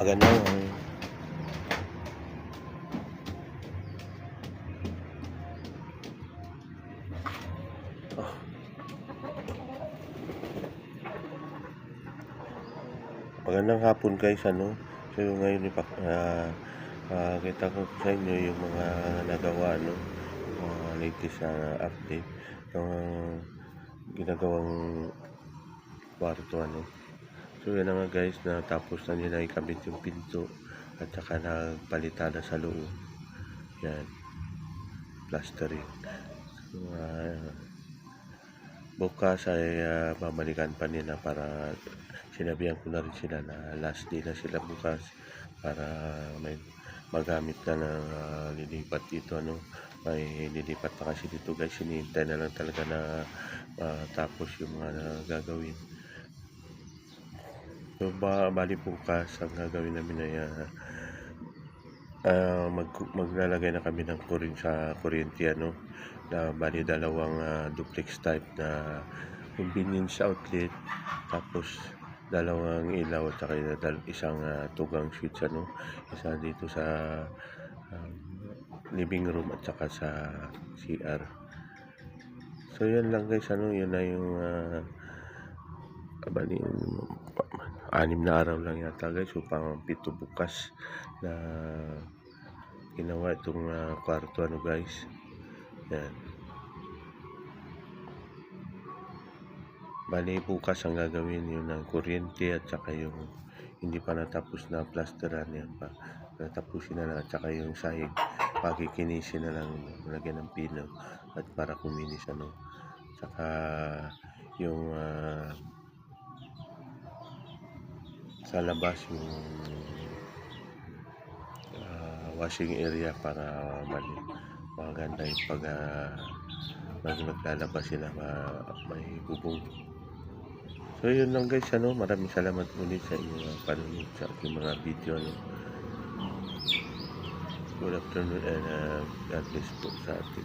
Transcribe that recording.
Magandang oh, magandang hapon guys. So ngayon kita ko sa inyo yung mga nagawa, mga latest na update ng ginagawang kwarto, So yan na nga guys, natapos na nila ikabit yung pinto at saka nagpalitan na sa loob. Yan, plastering. So, bukas ay babalikan pa nila para sinabihan ko na rin sila na last day na sila bukas para may magamit na ng lilipat dito. May lilipat na kasi dito guys, hinihintay na lang talaga na tapos yung mga gagawin. So bali bukas ang gagawin namin ay maglalagay na kami ng sa kuryente, na bali dalawang duplex type na convenience outlet, tapos dalawang ilaw at saka isang tugang switch, isa dito sa living room at saka sa CR. So yan lang guys, yun na yung bali 6 na araw lang yata guys, upang 7 bukas na ginawa itong kwarto, guys. Yan, bali bukas ang gagawin yun ng kuryente at saka yung hindi pa natapos na plasteran, yan pa natapusin na lang, at saka yung sahig pagkikinisin na lang, lagyan ng pino at para kuminis, saka yung sa labas yung washing area para maganda yung pag maglalabas sila, may bubong. So yun lang guys, maraming salamat ulit sa inyong panunod sa aking mga video, Good afternoon and God bless po sa atin.